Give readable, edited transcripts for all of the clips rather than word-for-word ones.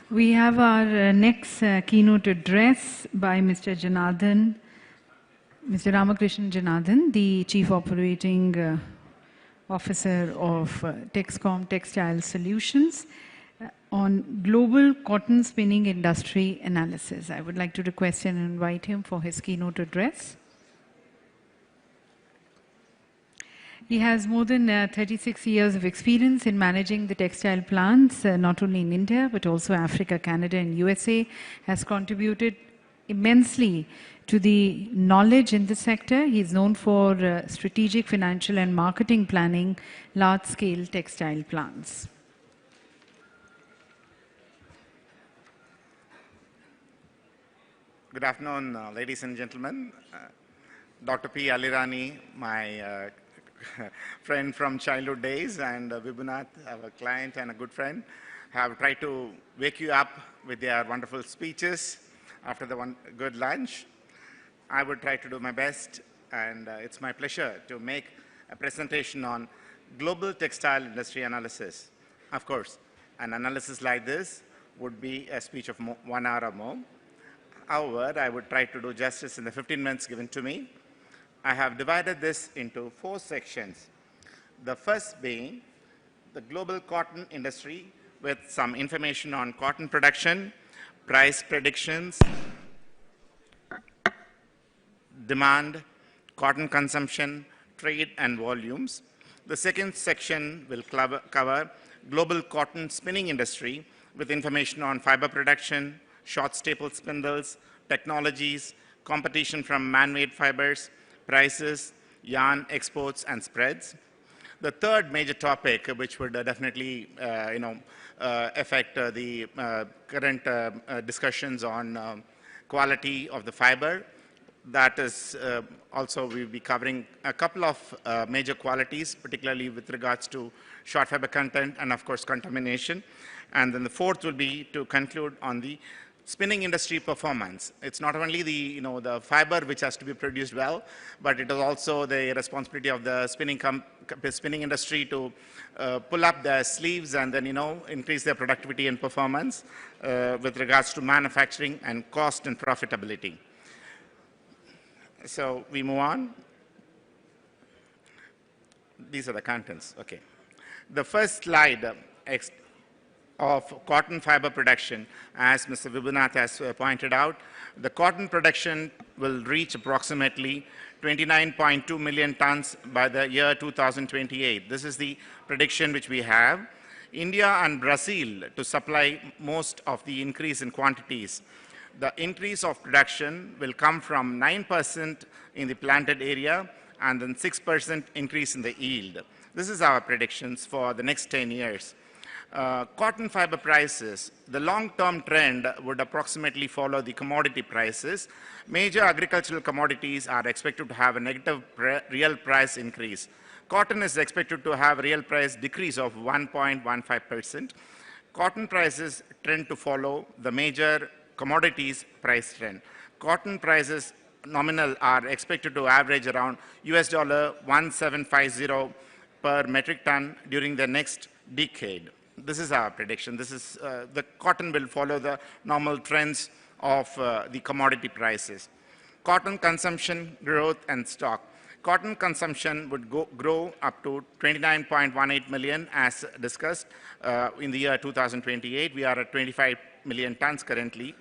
We have our next keynote address by Mr. Ramakrishnan Janardhan, the Chief Operating Officer of Textile Solutions on global cotton spinning industry analysis. I would like to request and invite him for his keynote address. He has more than 36 years of experience in managing the textile plants, not only in India, but also Africa, Canada, and USA, has contributed immensely to the knowledge in this sector. He is known for strategic, financial, and marketing planning, large-scale textile plants. Good afternoon, ladies and gentlemen. Dr. P. Alirani, my friend from childhood days, and Vibhunath, our client and a good friend, have tried to wake you up with their wonderful speeches after the good lunch. I would try to do my best, and it's my pleasure to make a presentation on global textile industry analysis. Of course, an analysis like this would be a speech of 1 hour or more. However, I would try to do justice in the 15 minutes given to me. I have divided this into 4 sections. The first being the global cotton industry with some information on cotton production, price predictions, demand, cotton consumption, trade, and volumes. The second section will cover global cotton spinning industry with information on fiber production, short staple spindles, technologies, competition from man-made fibers, prices, yarn exports, and spreads. The third major topic, which would definitely affect the current discussions on quality of the fiber. That is also we'll be covering a couple of major qualities, particularly with regards to short fiber content and of course contamination. And then the fourth will be to conclude on the spinning industry performance. It's not only the fiber which has to be produced well, but it is also the responsibility of the spinning industry to pull up their sleeves and then increase their productivity and performance with regards to manufacturing and cost and profitability. So we move on. These are the contents. Okay. The first slide of cotton fiber production, as Mr. Vibhunath has pointed out, the cotton production will reach approximately 29.2 million tons by the year 2028. This is the prediction which we have. India and Brazil to supply most of the increase in quantities. The increase of production will come from 9% in the planted area and then 6% increase in the yield. This is our predictions for the next 10 years. Cotton fiber prices, the long-term trend would approximately follow the commodity prices. Major agricultural commodities are expected to have a negative real price increase. Cotton is expected to have a real price decrease of 1.15%. Cotton prices trend to follow the major commodities price trend. Cotton prices nominal are expected to average around $1750 per metric ton during the next decade. This is our prediction. This is the cotton will follow the normal trends of the commodity prices. Cotton consumption, growth, and stock. Cotton consumption would grow up to 29.18 million as discussed in the year 2028. We are at 25 million tons currently.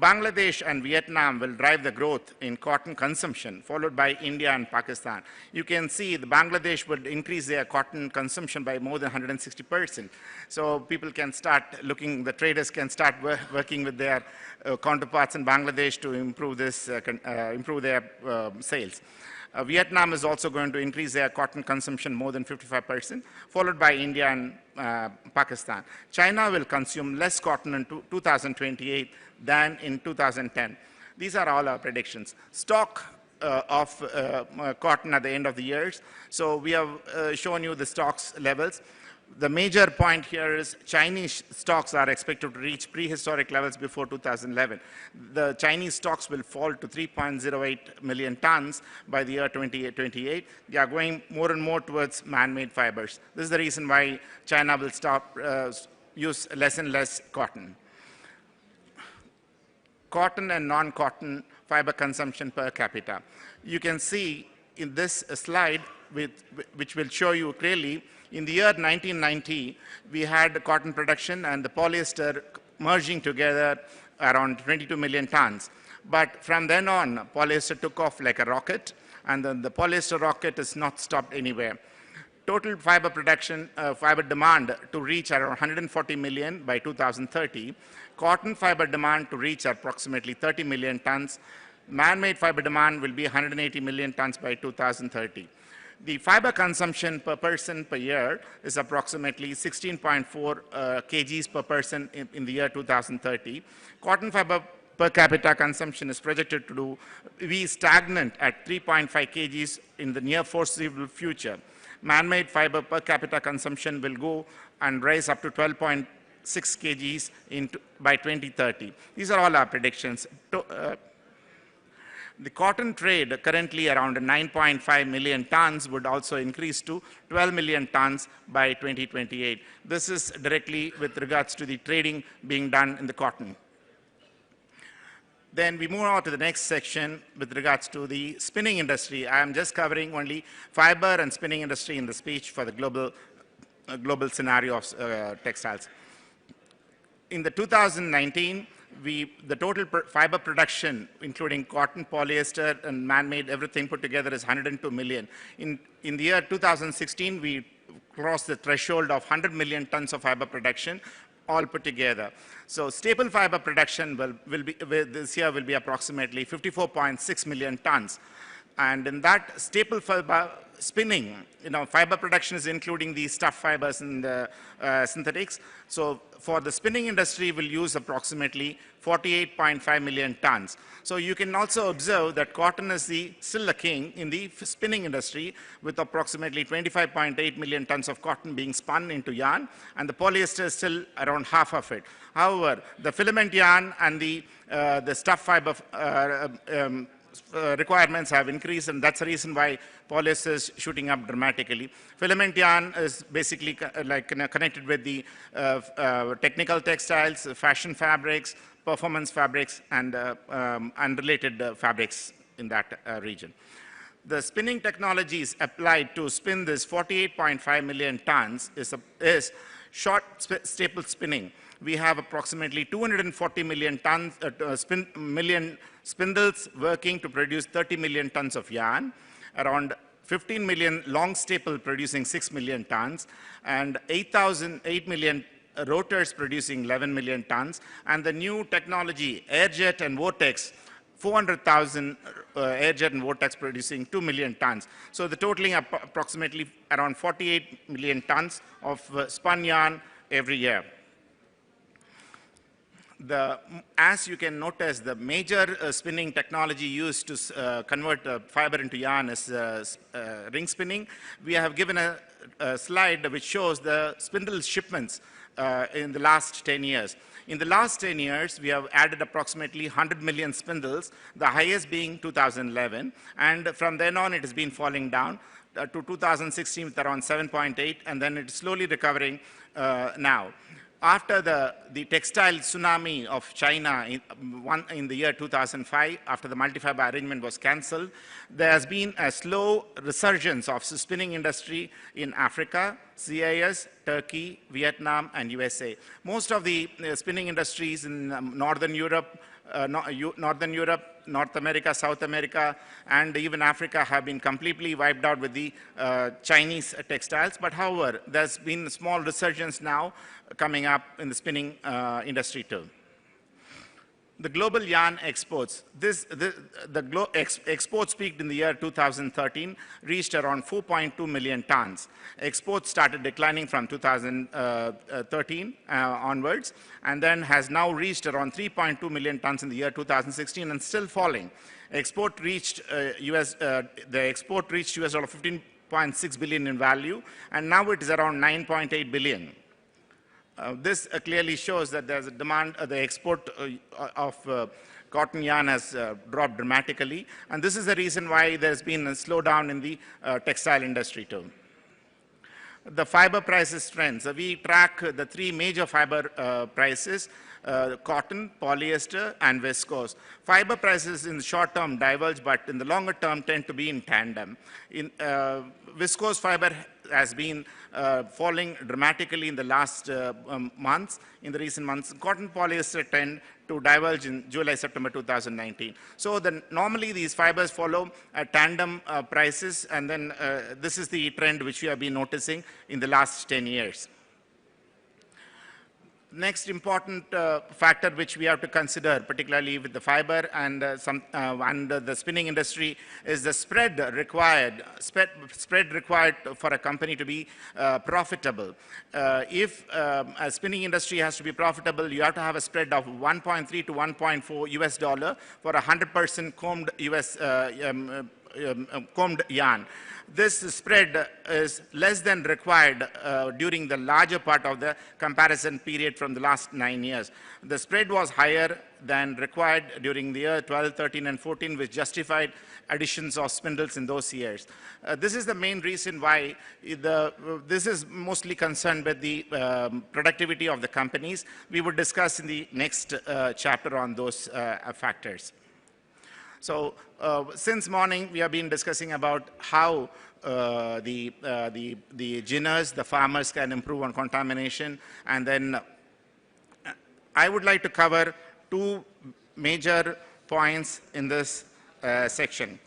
Bangladesh and Vietnam will drive the growth in cotton consumption, followed by India and Pakistan. You can see the Bangladesh would increase their cotton consumption by more than 160%. So people can start looking, the traders can start working with their counterparts in Bangladesh to improve this, improve their sales. Vietnam is also going to increase their cotton consumption more than 55%, followed by India and Pakistan. China will consume less cotton in 2028 than in 2010. These are all our predictions. Stock of cotton at the end of the years. So we have shown you the stocks levels. The major point here is Chinese stocks are expected to reach prehistoric levels before 2011. The Chinese stocks will fall to 3.08 million tons by the year 2028. They are going more and more towards man-made fibers. This is the reason why China will use less and less cotton. cotton and non-cotton fiber consumption per capita. You can see in this slide, which will show you clearly, in the year 1990, we had cotton production and the polyester merging together around 22 million tons. But from then on, polyester took off like a rocket, and then the polyester rocket has not stopped anywhere. Total fiber production, fiber demand to reach around 140 million by 2030. Cotton fiber demand to reach approximately 30 million tons. Man-made fiber demand will be 180 million tons by 2030. The fiber consumption per person per year is approximately 16.4 kgs per person in the year 2030. Cotton fiber per capita consumption is projected to be stagnant at 3.5 kgs in the near foreseeable future. Man-made fiber per capita consumption will go and rise up to 12.6 kgs by 2030. These are all our predictions. The cotton trade, currently around 9.5 million tons, would also increase to 12 million tons by 2028. This is directly with regards to the trading being done in the cotton. Then we move on to the next section with regards to the spinning industry. I am just covering only fiber and spinning industry in the speech for the global scenario of textiles. In the 2019, the total fiber production, including cotton, polyester, and man-made, everything put together is 102 million. In the year 2016, we crossed the threshold of 100 million tons of fiber production, all put together. So staple fiber production this year will be approximately 54.6 million tons. And in that staple fiber spinning, fiber production is including the stuff fibers and the synthetics. So for the spinning industry, we'll use approximately 48.5 million tons. So you can also observe that cotton is still the king in the spinning industry, with approximately 25.8 million tons of cotton being spun into yarn, and the polyester is still around half of it. However, the filament yarn and the stuff fiber requirements have increased, and that's the reason why polyester is shooting up dramatically. Filament yarn is basically connected with the technical textiles, fashion fabrics, performance fabrics, and related fabrics in that region. The spinning technologies applied to spin this 48.5 million tons is short staple spinning. We have approximately 240 million tons, spindles working to produce 30 million tons of yarn, around 15 million long staple producing 6 million tons, and 8 million rotors producing 11 million tons, and the new technology, airjet and vortex, 400,000 airjet and vortex producing 2 million tons. So the totaling approximately around 48 million tons of spun yarn every year. As you can notice, the major spinning technology used to convert fiber into yarn is ring spinning. We have given a slide which shows the spindle shipments in the last 10 years. In the last 10 years, we have added approximately 100 million spindles, the highest being 2011. And from then on, it has been falling down to 2016 with around 7.8, and then it's slowly recovering now. After the textile tsunami of China in the year 2005, after the multi-fiber arrangement was cancelled, there has been a slow resurgence of the spinning industry in Africa, CIS, Turkey, Vietnam, and USA. Most of the spinning industries in Northern Europe, North America, South America, and even Africa have been completely wiped out with the Chinese textiles. But however, there's been a small resurgence now coming up in the spinning industry too. The global yarn exports. Exports peaked in the year 2013, reached around 4.2 million tons. Exports started declining from 2013 onwards, and then has now reached around 3.2 million tons in the year 2016 and still falling. The export reached US $15.6 billion in value, and now it is around 9.8 billion. This clearly shows that there's a demand, the export of cotton yarn has dropped dramatically, and this is the reason why there's been a slowdown in the textile industry too. The fiber prices trends. We track the three major fiber prices. cotton, polyester, and viscose. Fiber prices in the short term diverge, but in the longer term tend to be in tandem. Viscose fiber has been falling dramatically in the last months, in the recent months. Cotton polyester tend to diverge in July, September 2019. So normally these fibers follow tandem prices, and then this is the trend which we have been noticing in the last 10 years. Next important factor which we have to consider, particularly with the fiber and the spinning industry, is the spread required for a company to be profitable. If a spinning industry has to be profitable, you have to have a spread of 1.3 to 1.4 US dollar for 100% combed combed yarn. This spread is less than required during the larger part of the comparison period from the last 9 years. The spread was higher than required during the year 12, 13, and 14, which justified additions of spindles in those years. This is the main reason why this is mostly concerned with the productivity of the companies. We will discuss in the next chapter on those factors. So since morning, we have been discussing about how the ginners, the farmers can improve on contamination. And then I would like to cover two major points in this section.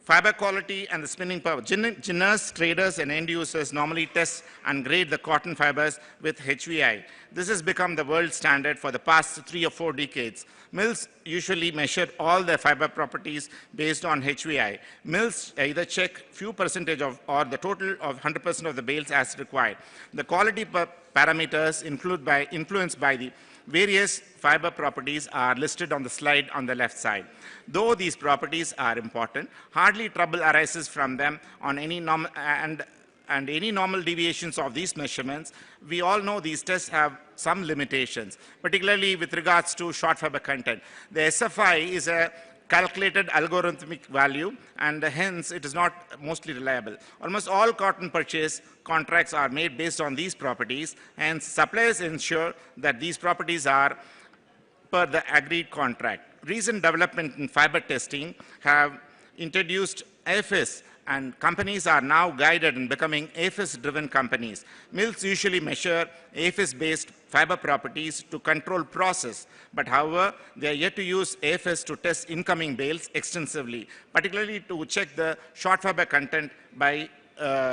Fiber quality and the spinning power. Ginners, traders, and end users normally test and grade the cotton fibers with HVI. This has become the world standard for the past 3 or 4 decades. Mills usually measure all their fiber properties based on HVI. Mills either check few percentage of or the total of 100% of the bales as required. The quality parameters influenced by the various fiber properties are listed on the slide on the left side. Though these properties are important, hardly trouble arises from them on any any normal deviations of these measurements. We all know these tests have some limitations, particularly with regards to short fiber content. The SFI is a calculated algorithmic value, and hence it is not mostly reliable. Almost all cotton purchase contracts are made based on these properties, and suppliers ensure that these properties are per the agreed contract. Recent development in fiber testing have introduced AFIS, and companies are now guided in becoming AFIS-driven companies. Mills usually measure AFIS-based fiber properties to control process, but however, they are yet to use AFIS to test incoming bales extensively, particularly to check the short fiber content by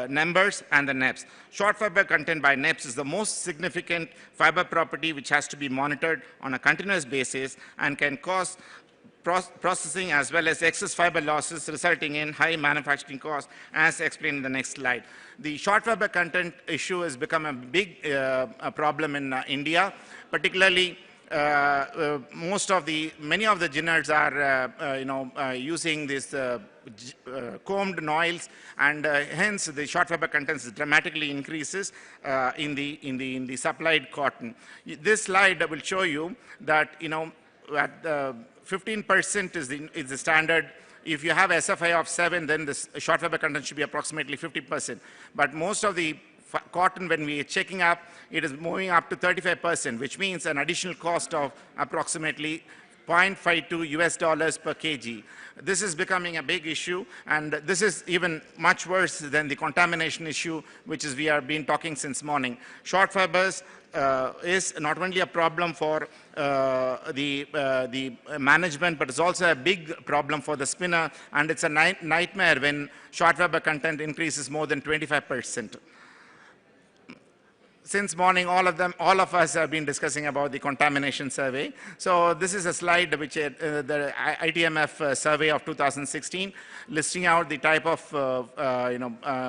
numbers and the NEPs. Short fiber content by NEPs is the most significant fiber property which has to be monitored on a continuous basis and can cause processing as well as excess fiber losses, resulting in high manufacturing costs, as explained in the next slide. The short fiber content issue has become a big problem in India, particularly many of the ginners are using this combed noils, and hence the short fiber content dramatically increases in the supplied cotton. This slide will show you that at 15% is the standard. If you have SFI of 7, then the short fiber content should be approximately 50%. But most of the cotton, when we are checking up, it is moving up to 35%, which means an additional cost of approximately 0.52 US dollars per kg. This is becoming a big issue, and this is even much worse than the contamination issue, which we have been talking since morning. Short fibers is not only a problem for the management, but it's also a big problem for the spinner, and it's a nightmare when short fiber content increases more than 25%. Since morning, all of us have been discussing about the contamination survey. So this is a slide which the ITMF survey of 2016, listing out the type of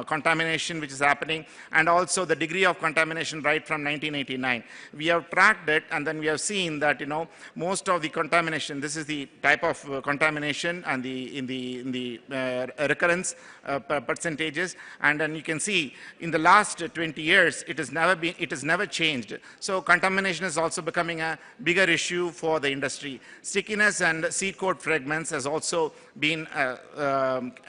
contamination which is happening, and also the degree of contamination right from 1989. We have tracked it, and then we have seen that most of the contamination. This is the type of contamination and in the recurrence percentages, and then you can see in the last 20 years it has never been. it has never changed. So contamination is also becoming a bigger issue for the industry. Stickiness and seed coat fragments has also been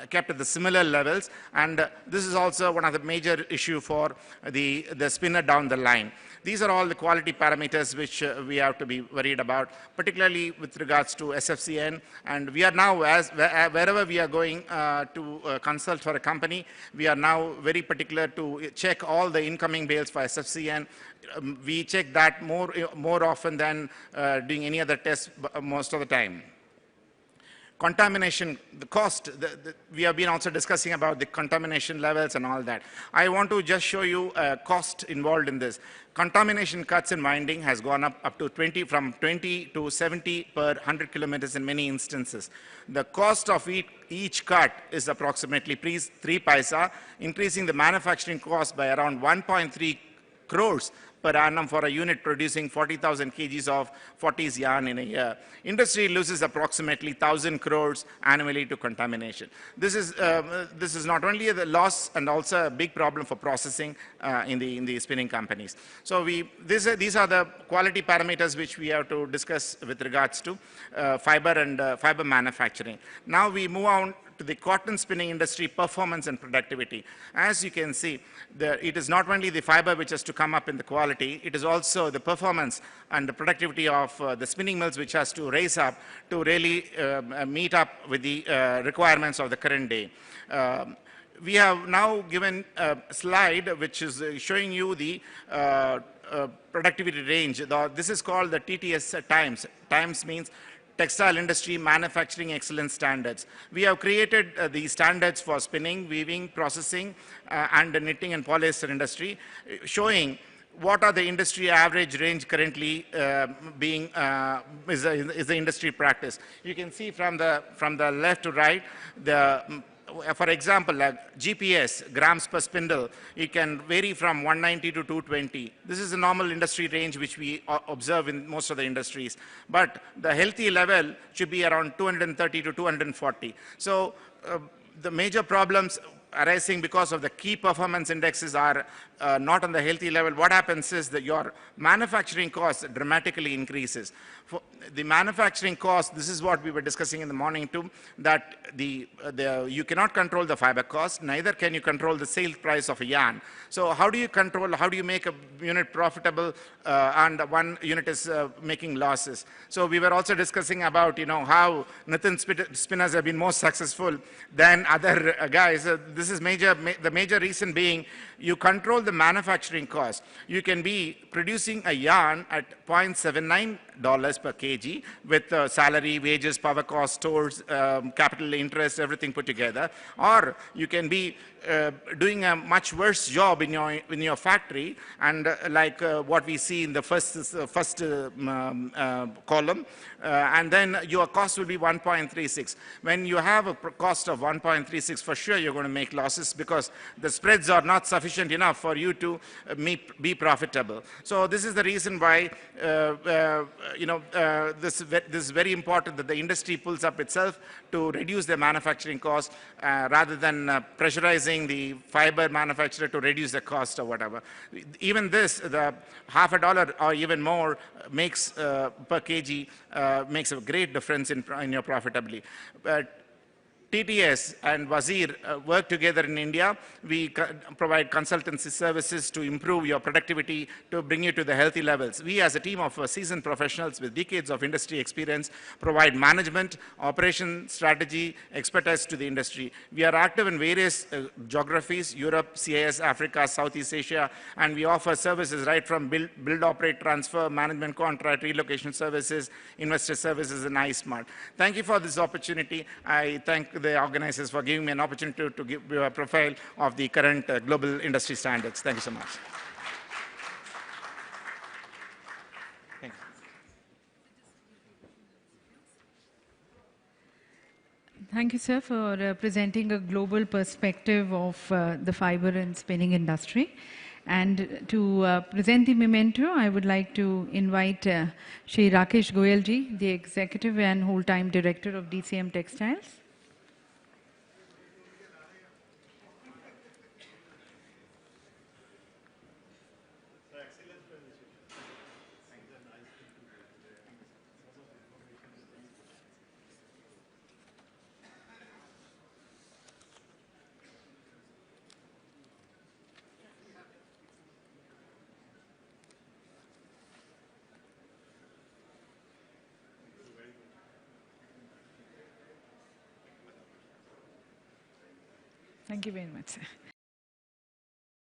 kept at the similar levels, and this is also one of the major issue for the spinner down the line. These are all the quality parameters which we have to be worried about, particularly with regards to SFCN. And we are now, wherever we are going to consult for a company, we are now very particular to check all the incoming bales for SFCN. We check that more often than doing any other test most of the time. Contamination, the cost, we have been also discussing about the contamination levels and all that. I want to just show you a cost involved in this. Contamination cuts in winding has gone up to from 20 to 70 per 100 kilometers in many instances. The cost of each cut is approximately 3 paisa, increasing the manufacturing cost by around 1.3 crores per annum for a unit producing 40,000 kgs of 40s yarn in a year. Industry loses approximately 1,000 crores annually to contamination. This is not only the loss and also a big problem for processing in the spinning companies. So these are the quality parameters which we have to discuss with regards to fiber and fiber manufacturing. Now we move on to the cotton spinning industry performance and productivity. As you can see, it is not only the fiber which has to come up in the quality, it is also the performance and the productivity of the spinning mills which has to raise up to really meet up with the requirements of the current day. We have now given a slide which is showing you the productivity range. This is called the TTS times. Times means Textile Industry Manufacturing Excellence Standards. We have created the standards for spinning, weaving, processing, and the knitting and polyester industry, showing what are the industry average range currently is the industry practice. You can see from the left to right, for example, like GPS, grams per spindle, it can vary from 190 to 220. This is a normal industry range which we observe in most of the industries. But the healthy level should be around 230 to 240. So the major problems arising because of the key performance indexes are not on the healthy level. What happens is that your manufacturing cost dramatically increases. For the manufacturing cost, this is what we were discussing in the morning too, that you cannot control the fiber cost, neither can you control the sales price of a yarn. So how do you make a unit profitable and one unit is making losses? So we were also discussing about, how Nitin spinners have been more successful than other guys. This is the major reason being you control the manufacturing cost. You can be producing a yarn at $0.79 per kg with salary, wages, power cost, stores, capital interest, everything put together. Or you can be doing a much worse job in your factory, and like what we see in the first column, and then your cost will be 1.36. When you have a cost of 1.36, for sure you're going to make losses because the spreads are not sufficient enough for you to be profitable. So this is the reason why this is very important that the industry pulls up itself to reduce their manufacturing cost rather than pressurizing the fiber manufacturer to reduce the cost or whatever. Even this, the $0.50 or even more makes per kg makes a great difference in your profitability. TTS and Wazir work together in India. We provide consultancy services to improve your productivity, to bring you to the healthy levels. We as a team of seasoned professionals with decades of industry experience provide management, operation, strategy, expertise to the industry. We are active in various geographies, Europe, CIS, Africa, Southeast Asia, and we offer services right from build, operate, transfer, management contract, relocation services, investor services, and iSmart. Thank you for this opportunity. I thank the organizers for giving me an opportunity to give you a profile of the current global industry standards. Thank you so much. Thank you. Thank you, sir, for presenting a global perspective of the fiber and spinning industry. And to present the memento, I would like to invite Shri Rakesh Goyalji, the Executive and Whole-Time Director of DCM Textiles. Thank you very much, sir.